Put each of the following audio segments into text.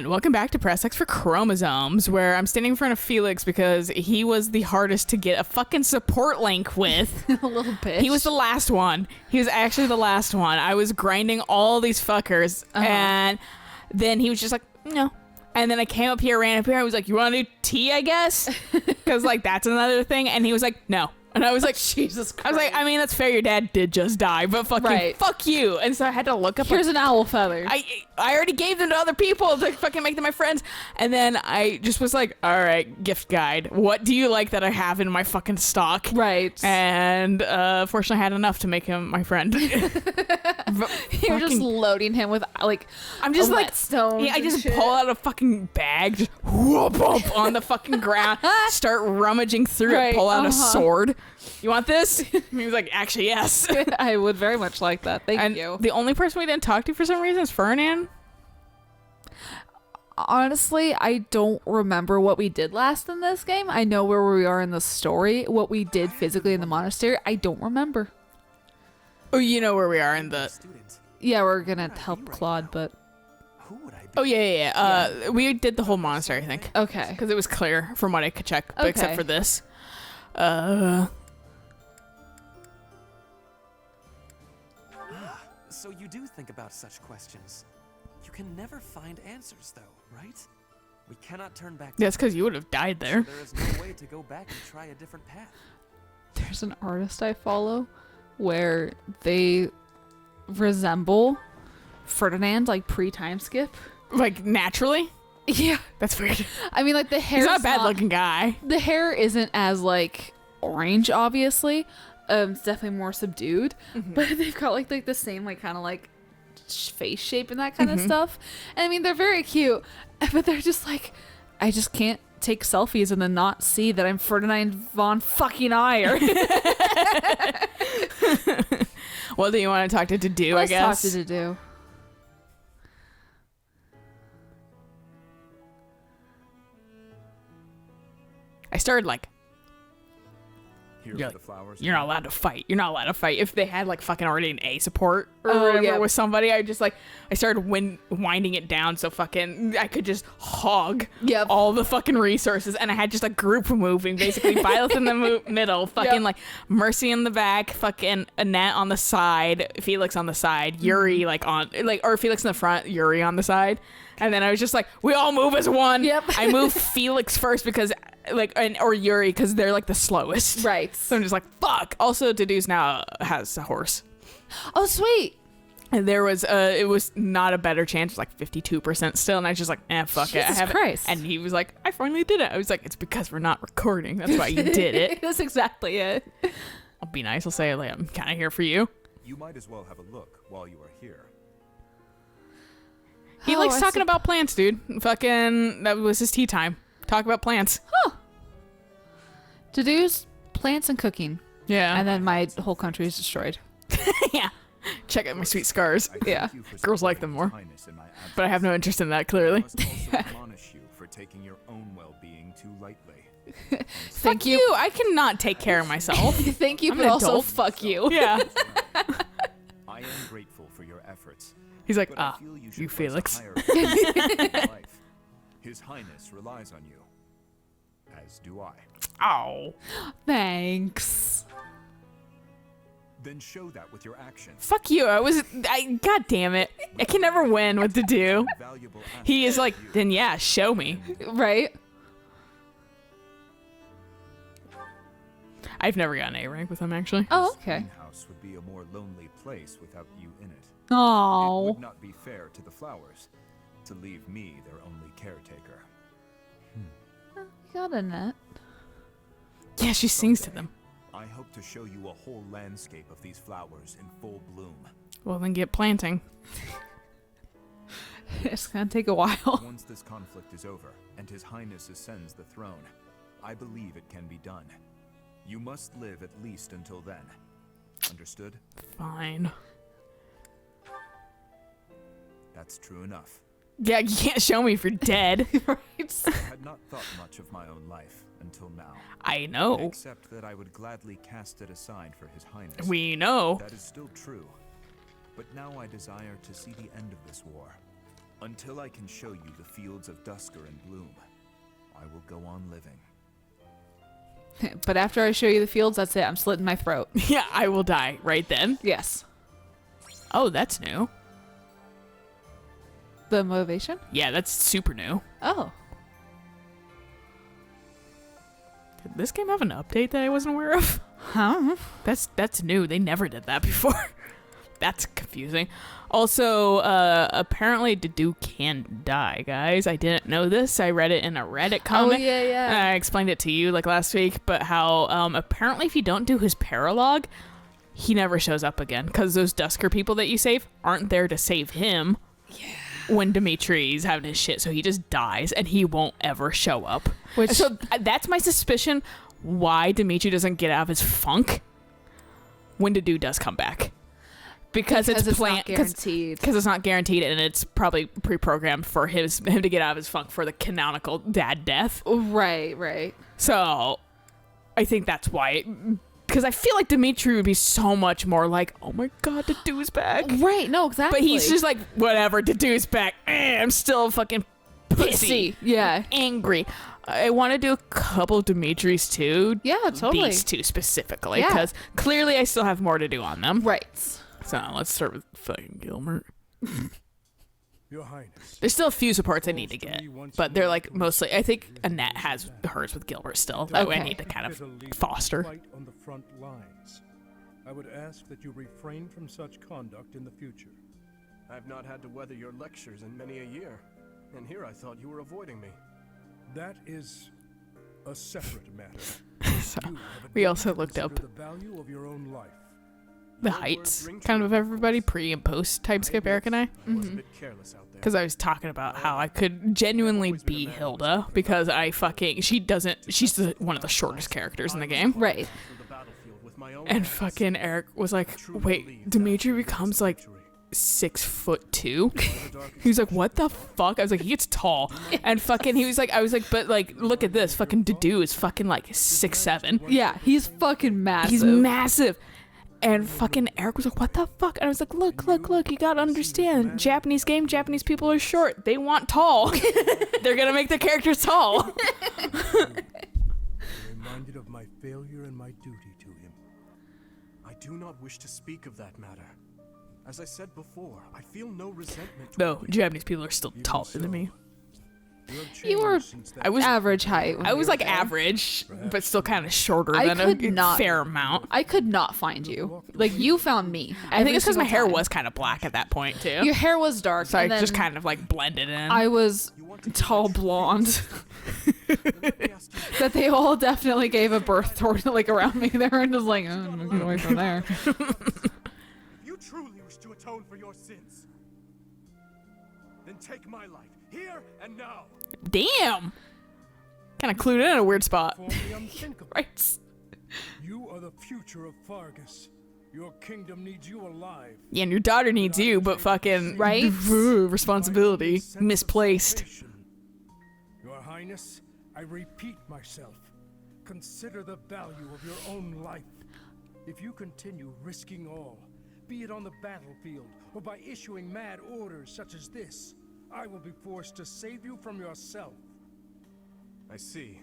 welcome back to Press X for Chromosomes, where I'm standing in front of Felix because he was the hardest to get a fucking support link with. A little bitch. He was the last one. He was actually the last one. I was grinding all these fuckers, and then he was just like, no. And then I came up here, ran up here, and I was like, you want to do tea, I guess? Because, like, that's another thing. And he was like, no. And I was like, Jesus Christ. I was like, I mean, that's fair. Your dad did just die, but fuck you. And so I had to look up. Here's an owl feather. I already gave them to other people to fucking make them my friends. And then I just was like, all right, gift guide. What do you like that I have in my fucking stock? Right. And fortunately, I had enough to make him my friend. You're just loading him with I'm just like whetstones. Yeah, I just pull out a fucking bag, just whoop up on the fucking ground, start rummaging through it, pull out a sword. You want this? He was like, actually, yes. I would very much like that. Thank you. The only person we didn't talk to for some reason is Ferdinand. Honestly, I don't remember what we did last in this game. I know where we are in the story. What we did physically in the monastery, I don't remember. Oh, you know where we are in the... Yeah, we're gonna help Claude, but... Oh, yeah. We did the whole monastery, I think. Okay. Because it was clear from what I could check, Okay. except for this. So you do think about such questions. You can never find answers, though, right? We cannot turn back. That's because you would have died there. There is no way to go back and try a different path. There's an artist I follow where they resemble Ferdinand, like pre-time skip. Like, naturally? Yeah. That's weird. I mean, like, the hair. He's not a bad-looking guy. The hair isn't as, like, orange, obviously. It's definitely more subdued. But they've got, like the same, like, kind of, like, face shape and that kind of stuff. And, I mean, they're very cute. But they're just, like, I just can't take selfies and then not see that I'm Ferdinand von fucking Iyer. Well, do you want to talk to do? Let's I guess. talk to do. I started like, Here You're for like, the flowers. you're not allowed to fight. You're not allowed to fight. If they had like fucking already an A support or Oh, whatever yeah. with somebody, I just like, I started winding it down so fucking I could just hog all the fucking resources. And I had just a group moving, basically Violet in the middle, fucking like Mercy in the back, fucking Annette on the side, Felix on the side, Yuri or Felix in the front, Yuri on the side. And then I was just like, we all move as one. Yep. I moved Felix first because or Yuri because they're like the slowest. Right. So I'm just like, fuck. Also, Deduce now has a horse. Oh, sweet. And there was, it was not a better chance. It was like 52% still. And I was just like, fuck it. I Jesus have Christ. And he was like, I finally did it. I was like, it's because we're not recording. That's why you did it. That's exactly it. I'll be nice. I'll say, like, I'm kind of here for you. You might as well have a look while you are here. He likes talking about plants, dude. Fucking, that was his tea time. Talk about plants. Huh. To do's plants and cooking. Yeah. And then my whole country is destroyed. Yeah. Check out my sweet scars. I thank Yeah. you for Girls like supporting them His more. Highness in my absence. But I have no interest in that, clearly. I must also admonish you for taking your own well-being too lightly. Thank you. You, I cannot take care of myself. Thank you, I'm but an also adult. fuck you. Yeah. I am grateful for your efforts. He's like, But I feel you should you place a Felix. higher priority in your life. His Highness relies on you, as do I. Oh. Thanks. Then show that with your actions. Fuck you. God damn it. I can never win what to do. Valuable He is aspects like, of you. then yeah, show me. Right? I've never gotten A rank with him, actually. Oh, okay. Greenhouse would be a more lonely place without you in it. It Oh. would not be fair to the flowers to leave me their only caretaker. You got a net. Yeah, she sings to them. I hope to show you a whole landscape of these flowers in full bloom. Well, then get planting. It's gonna take a while. Once this conflict is over and His Highness ascends the throne, I believe it can be done. You must live at least until then. Understood? Fine. That's true enough. Yeah, you can't show me if you're dead. Right? I had not thought much of my own life until now. I know. Except that I would gladly cast it aside for His Highness. We know. That is still true. But now I desire to see the end of this war. Until I can show you the fields of Dusker and Bloom, I will go on living. But after I show you the fields, that's it. I'm slitting my throat. Yeah, I will die right then. Yes. Oh, that's new. The motivation? Yeah, that's super new. Oh. Did this game have an update that I wasn't aware of? Huh? That's new. They never did that before. That's confusing. Also, apparently Dedue can die, guys. I didn't know this. I read it in a Reddit comment. Oh, yeah. I explained it to you like last week, but how apparently if you don't do his paralogue, he never shows up again because those Dusker people that you save aren't there to save him. Yeah. When Dimitri's having his shit, so he just dies and he won't ever show up. So that's my suspicion why Dimitri doesn't get out of his funk when Dedue does come back. Because it's not guaranteed. Because it's not guaranteed, and it's probably pre-programmed for him to get out of his funk for the canonical dad death. Right. So I think that's why. Because I feel like Dimitri would be so much more like, oh my god, Dedue's back. Right, no, exactly. But he's just like, whatever, Dedue's back. I'm still fucking pussy. Yeah. Angry. I want to do a couple Dimitri's too. Yeah, totally. These two specifically. Because clearly I still have more to do on them. Right. So let's start with fucking Gilbert. Your Highness. There's still a few supports I need to get, but they're like mostly. I think Annette has hers with Gilbert still. That way I need to kind of foster. Fight on the front lines. I would ask that you refrain from such conduct in the future. I've not had to weather your lectures in many a year, and here I thought you were avoiding me. That is a separate matter. So we also looked up the value of your own life. the heights kind of everybody pre and post type skip Eric and I. Because I was talking about how I could genuinely be Hilda because she's one of the shortest characters in the game. Right. And fucking Eric was like, wait, Dimitri becomes like 6'2". He was like, what the fuck? I was like, he gets tall. And fucking he was like, I was like, but like, look at this. Fucking Dedue is fucking like 6'7". Yeah, he's fucking massive. He's massive. And fucking Eric was like, what the fuck? And I was like, look, you gotta understand. Japanese game, Japanese people are short. They want tall. They're gonna make their characters tall. Reminded of my failure and my duty to him. I do not wish to speak of that matter. As I said before, I feel no resentment. No, Japanese people are still taller than me. You were average height. I was like average, but still kind of shorter than a fair amount. I could not find you. Like, you found me. I think it's because my hair was kind of black at that point, too. Your hair was dark. So I just kind of like blended in. I was tall blonde. That they all definitely gave a birth toward, like, around me there and just like, oh, I'm gonna get away from there. You truly wish to atone for your sins. Then take my life, here and now. Damn! Kind of clued in at a weird spot. For the unthinkable. Right. You are the future of Fargus. Your kingdom needs you alive. Yeah, and your daughter needs you, but fucking... Right? Responsibility. Misplaced. Your Highness, I repeat myself. Consider the value of your own life. If you continue risking all, be it on the battlefield or by issuing mad orders such as this, I will be forced to save you from yourself. I see.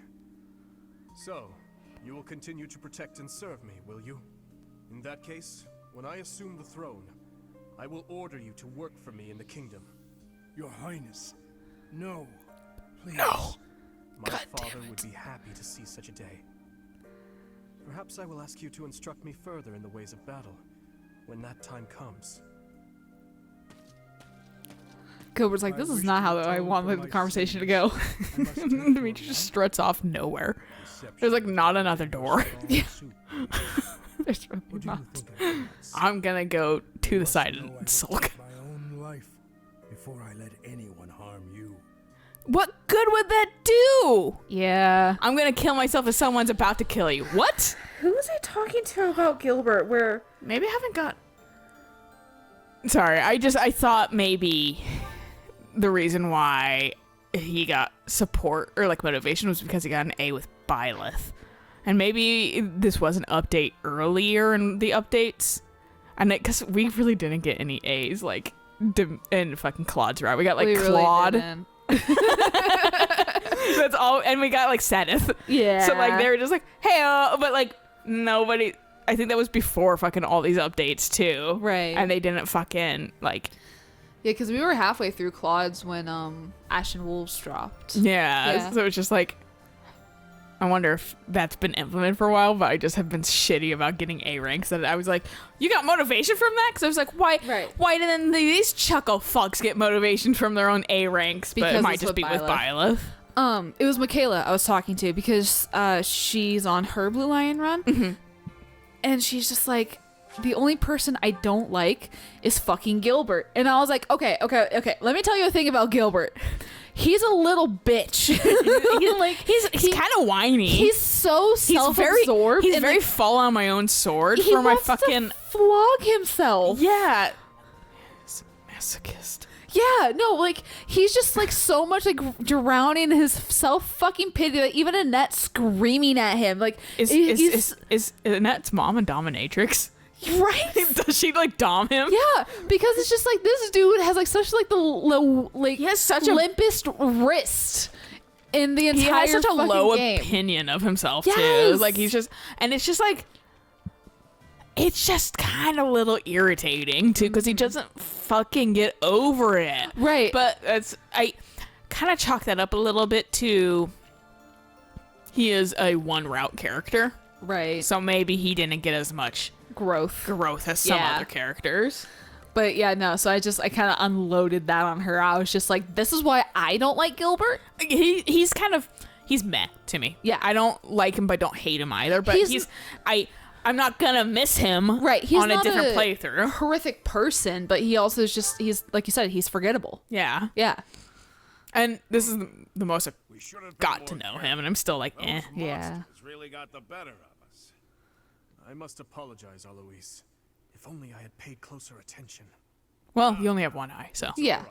So, you will continue to protect and serve me, will you? In that case, when I assume the throne, I will order you to work for me in the kingdom. Your Highness, no, please. No. My father would be happy to see such a day. Perhaps I will ask you to instruct me further in the ways of battle, when that time comes. Gilbert's like, this is not how I wanted the conversation to go. Dimitri just struts off nowhere. There's like not another door. Yeah. There's really not. I'm gonna go to the side and sulk. My own life before I let anyone harm you. What good would that do? Yeah. I'm gonna kill myself if someone's about to kill you. What? Who was I talking to about Gilbert? Where Maybe I haven't got... Sorry, I thought maybe the reason why he got support or like motivation was because he got an A with Byleth. And maybe this was an update earlier in the updates. And because we really didn't get any A's like and fucking Claude's right. We got like We really Claude. didn't. That's all, and we got like Seth. Yeah. So like they were just like, hey, but like nobody. I think that was before fucking all these updates too. Right. And they didn't fucking like. Yeah, because we were halfway through Claude's when Ashen Wolves dropped. Yeah. So it's just like, I wonder if that's been implemented for a while, but I just have been shitty about getting A ranks. And I was like, you got motivation from that? Because I was like, why didn't these chuckle fucks get motivation from their own A ranks? But Because it might it's just with be with Byleth. Byleth. It was Michaela I was talking to because she's on her Blue Lion run. Mm-hmm. And she's just like, the only person I don't like is fucking Gilbert. And I was like, okay. Let me tell you a thing about Gilbert. He's a little bitch. He's kind of whiny. He's so self-absorbed. He's very fall on my own sword he for my wants fucking. to flog himself. Yeah. He's a masochist. Yeah, no, like he's just like so much like drowning in his self fucking pity. Like even Annette screaming at him. Like Is Annette's mom a dominatrix? right? Does she like dom him? Yeah, because it's just like this dude has like such like he has such limpest wrist in the entire. He has such a low game. opinion of himself too. Yes. Like he's just, and it's just like, it's just kind of a little irritating too because he doesn't fucking get over it. Right. But I kind of chalk that up a little bit to he is a one route character. Right. So maybe he didn't get as much Growth as some Yeah. other characters. But yeah, no, so I kind of unloaded that on her. I was just like, this is why I don't like Gilbert. He's meh to me. Yeah. I don't like him, but don't hate him either. But I'm not gonna miss him. Right. He's on a not different playthrough. horrific person, but he also is just, he's like you said, he's forgettable. Yeah. Yeah. And this is the most I've We should have been got more to know careful. him, and I'm still like, eh. Those Yeah. monsters really got the better of us. I must apologize, Alois. If only I had paid closer attention. Well, you only have one eye, so Yeah.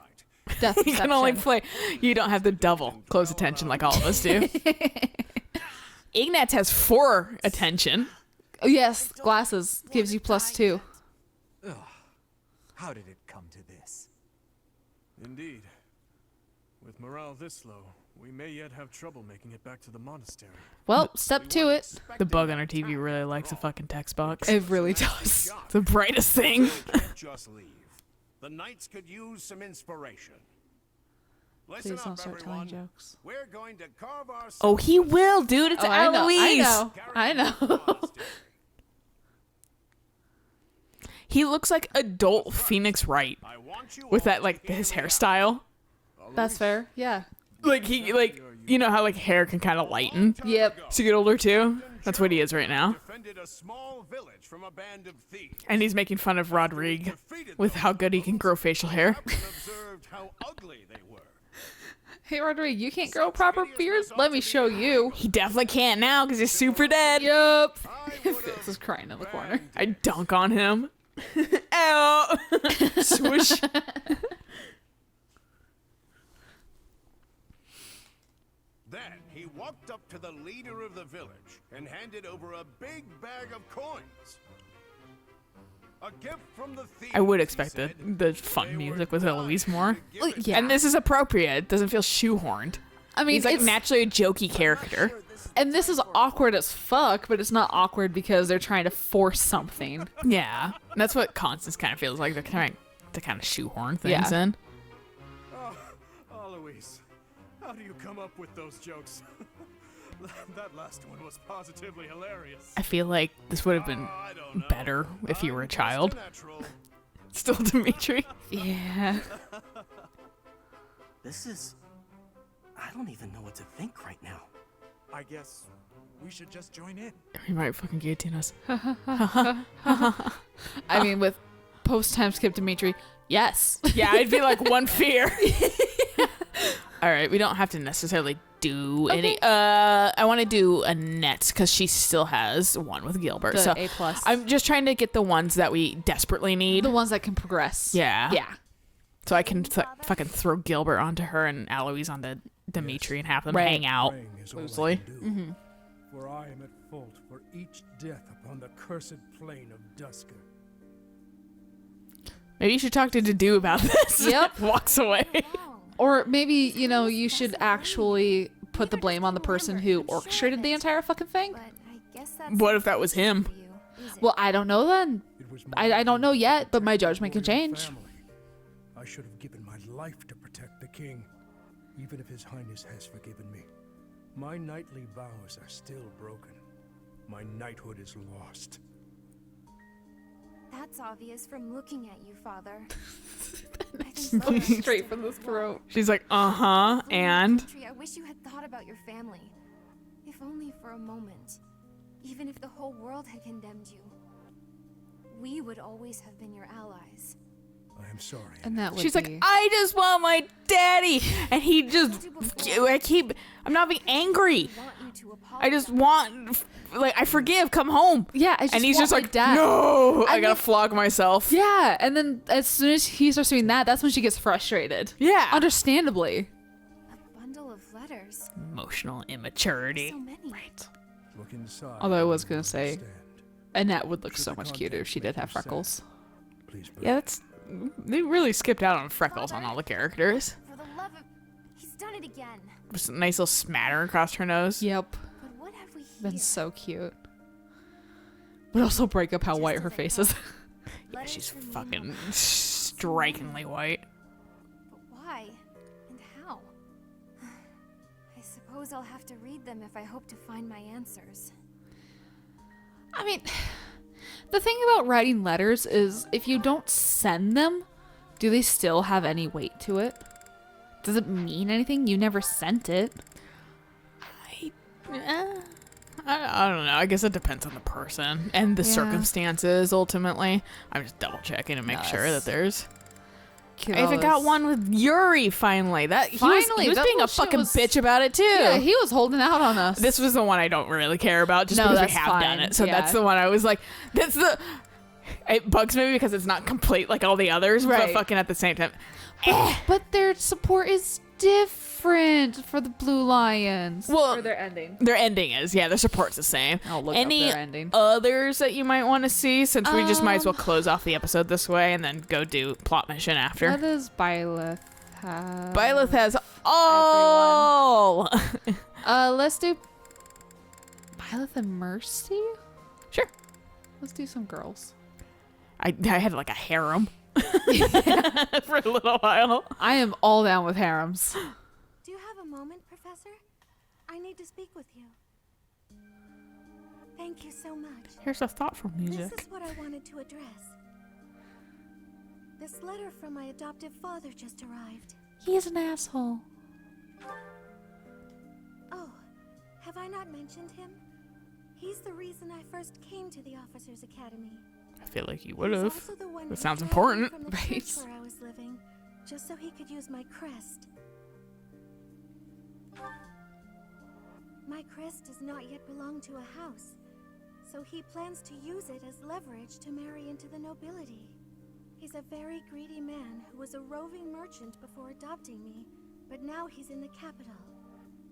Right. Death you can only perception. play. You don't have the double close attention like all of us do. Ignatz has 4 attention. Oh, yes, glasses gives you +2. How did it come to this? Indeed. With morale this low, we may yet have trouble making it back to the monastery. Well, step to it. The bug on our TV really likes a fucking text box. It really does. It's the brightest thing. Can't just leave. The knights could use some inspiration. Listen Please don't up, start telling everyone. jokes. We're going to carve ourselves. Oh, he will, dude. It's Oh, I know. Eloise. I know. He looks like adult Phoenix Wright I want you with all that, like, his hairstyle. That's fair. Yeah. Like, you know how, like, hair can kind of lighten Yep. as you get older, too? That's what he is right now. defended a small village from a band of thieves. And he's making fun of Rodrigue with how good he can grow facial hair. And observed how ugly they were. Hey, Rodrigue, you can't grow proper beards? Let me show you. He definitely can't now because he's super dead. Yup. I would Fitz have is crying in the corner. I dunk on him. Ow! Swoosh. Then he walked up to the leader of the village and handed over a big bag of coins. A gift from the thieves. I would he expect said. the fun music with Eloise more. Well, yeah. And this is appropriate. It doesn't feel shoehorned. I mean, He's like it's, naturally a jokey character. and this is awkward as fuck, but it's not awkward because they're trying to force something. Yeah. And that's what Constance kind of feels like. They're trying to kind of shoehorn things Yeah. in. Oh, Alois, how do you come up with those jokes? That last one was positively hilarious. I feel like this would have been I don't know. better if you were a child. Natural. Still Dimitri. Yeah. This is... I don't even know what to think right now. I guess we should just join in. He might fucking guillotine us. I mean, with post-time skip Dimitri, yes. Yeah, I'd be like one fear. All right, we don't have to necessarily do any. I want to do Annette because she still has one with Gilbert. The so A+. I'm just trying to get the ones that we desperately need. The ones that can progress. Yeah. Yeah. So I can fucking throw Gilbert onto her and Alois onto Dimitri and have them Right. hang out Praying is all I loosely. can do, For I am at fault for each death upon the cursed plain of Dusker. Maybe you should talk to Dedu about this. Yep. Walks away. Or maybe, you know, you should actually put the blame on the person who orchestrated the entire fucking thing. What if that was him? Well, I don't know then. It was I don't know yet, but my judgment can royal change. family. I should have given my life to protect the king, even if His Highness has forgiven me. My knightly vows are still broken. My knighthood is lost. That's obvious from looking at you, Father. Straight from the throat. She's like, uh-huh, and? I wish you had thought about your family. If only for a moment. Even if the whole world had condemned you. We would always have been your allies. I am sorry. And that would She's be... like, I just want my daddy. And he just, I'm not being angry. I just want, like, I forgive, come home. Yeah, I just and he's want just my like, dad. no, I gotta mean- flog myself. Yeah, and then as soon as he starts doing that, that's when she gets frustrated. Yeah. Understandably. A bundle of letters. Emotional immaturity. So many. Right. Look inside. Although I was and gonna you'll say- understand. Annette would look so much cuter if she did have freckles. Please believe. Yeah, they really skipped out on freckles on all the characters. For the love of... He's done it again. Just a nice little smatter across her nose. Yep. But what have we here? Been so cute. But also break up how white her face is. Yeah, she's fucking strikingly white. But why? And how? I suppose I'll have to read them if I hope to find my answers. I mean, the thing about writing letters is if you don't send them, do they still have any weight to it? Does it mean anything? You never sent it. I don't know. I guess it depends on the person and the Yeah. circumstances, ultimately. I'm just double checking to make sure that Nice. there's... I even got one with Yuri, finally. He Finally, was that being a bullshit fucking was- bitch about it, too. Yeah, he was holding out on us. This was the one I don't really care about just No, because we that's have done fine. it. So Yeah. that's the one I was like, it bugs me because it's not complete like all the others, but Right. fucking at the same time. But their support is different for the Blue Lions. Well, or their ending. their ending is, yeah, their support's the same. I'll look Any up their ending. others that you might want to see, since we just might as well close off the episode this way and then go do plot mission after. What does Byleth have? Byleth has all. Let's do Byleth and Mercy? Sure. Let's do some girls. I had like a harem for a little while. I am all down with harems. Do you have a moment, Professor? I need to speak with you. Thank you so much. Here's a thoughtful This music. is what I wanted to address. This letter from my adoptive father just arrived. He's an asshole. Oh, have I not mentioned him? He's the reason I first came to the Officers Academy. I feel like you would He's have. also the one That who sounds dragged important. me from the Right. church where I was living, just so he could use my crest. My crest does not yet belong to a house, so he plans to use it as leverage to marry into the nobility. He's a very greedy man who was a roving merchant before adopting me, but now he's in the capital.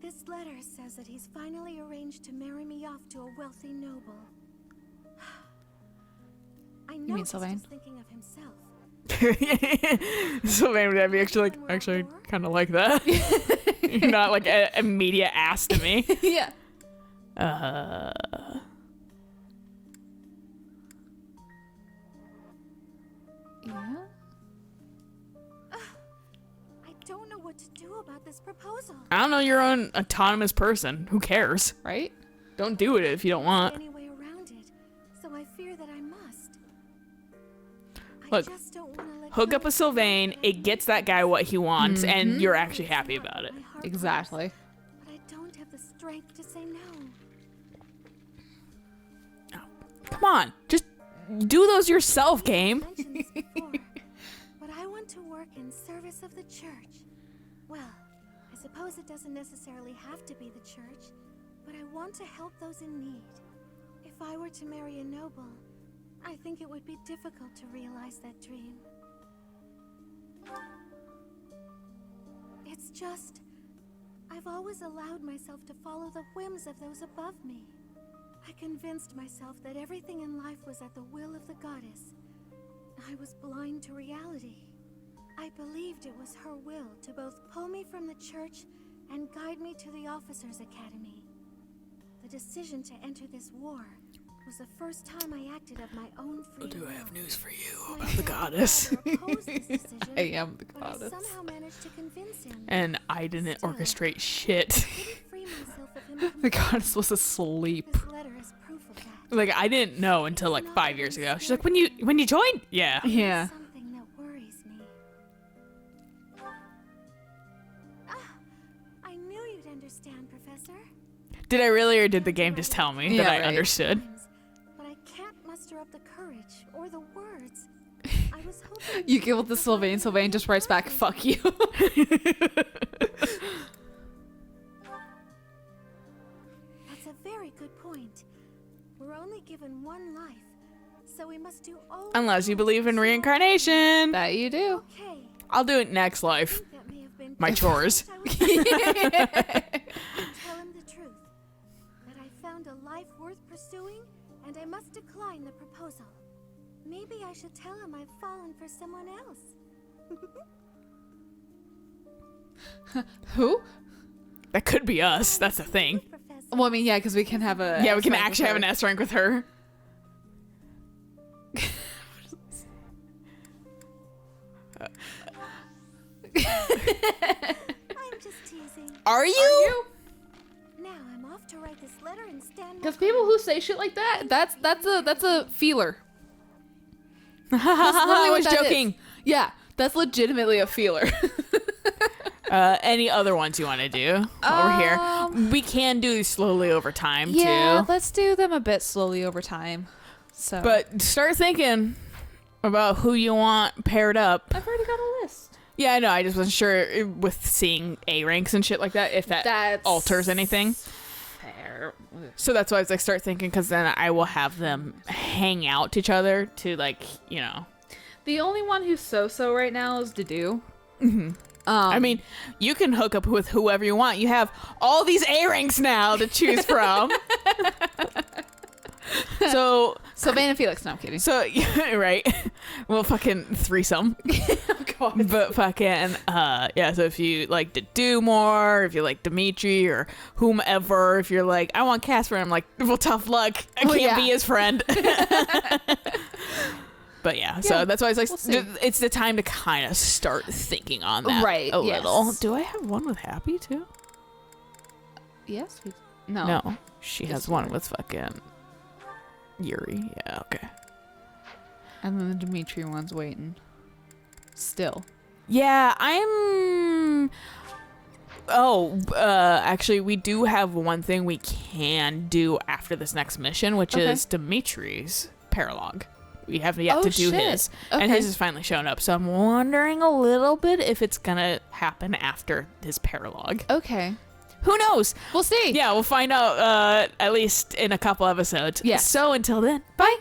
This letter says that he's finally arranged to marry me off to a wealthy noble. I know mean he's Sylvain? just thinking of himself. Sylvain would be actually kind of like that. You're not like an immediate ass to me. Yeah. Uh, Yeah. I don't know what to do about this proposal. I don't know. You're an autonomous person. Who cares? Right? Don't do it if you don't want. Any way around it, so I fear that I must. Look, I just don't want to let Hook go up of with Sylvain. It gets that guy what he wants, and you're actually my happy heart. about it. My heart Exactly. breaks, but I don't have the strength to say no. Come on, just do those yourself, game. Mentioned this before, but I want to work in service of the church. Well, I suppose it doesn't necessarily have to be the church, but I want to help those in need. If I were to marry a noble, I think it would be difficult to realize that dream. It's just, I've always allowed myself to follow the whims of those above me. I convinced myself that everything in life was at the will of the goddess. I was blind to reality. I believed it was her will to both pull me from the church and guide me to the officers' academy. The decision to enter this war was the first time I acted of my own free will. Do I have news for you about the goddess? I am the goddess. But I somehow managed to convince him. And I didn't orchestrate shit. The goddess was asleep. This letter is proof of that. Like, I didn't know until like 5 years ago. She's like, when you joined? Yeah. Yeah. Something that worries me. I knew you'd understand, Professor. Did I really, or did the game just tell me that I understood? But I can't muster up the courage or the words. I was hoping You give it to Sylvain. Sylvain just writes back, "Fuck you." That's a very good point. We're only given one life, so we must do all. Unless you believe in reincarnation. That you do. Okay. I'll do it next life. That may have been My chores. Tell him the truth. That I found a life worth pursuing, and I must decline the proposal. Maybe I should tell him I've fallen for someone else. Who? That could be us. That's the thing. Professor. Well, I mean, yeah, because we can have a. Yeah, we can S rank actually with have an her. S rank with her. I'm just teasing. Are you? Now I'm off to write this letter and stand. Because people who say shit like that, that's a feeler. That's literally I what was that is. joking. Yeah, that's legitimately a feeler. Any other ones you want to do over here? We can do these slowly over time Yeah, too. let's do them a bit slowly over time. So, But start thinking about who you want paired up. I've already got a list. Yeah, I know. I just wasn't sure with seeing A ranks and shit like that if that That's alters anything. Fair. So that's why I was like, start thinking, because then I will have them hang out to each other to like, you know. The only one who's so right now is Dedu. I mean, you can hook up with whoever you want. You have all these A ranks now to choose from. So Sylvain and Felix. No, I'm kidding. So, right. Well, fucking threesome. Oh, God. But fucking, yeah, so if you like to do more, if you like Dimitri or whomever, if you're like, I want Casper, I'm like, well, tough luck. I can't be his friend. But yeah, so that's why it's like, it's the time to kind of start thinking on that a little. Do I have one with Happy too? Yes. No. No. She has one with fucking Yuri. Yeah, okay. And then the Dimitri one's waiting. Still. Yeah, I'm... actually, we do have one thing we can do after this next mission, which is Dimitri's paralogue. We haven't yet to do his. And his has finally shown up. So I'm wondering a little bit if it's going to happen after his paralogue. Okay. Who knows? We'll see. Yeah, we'll find out at least in a couple episodes. Yeah. So until then, Bye.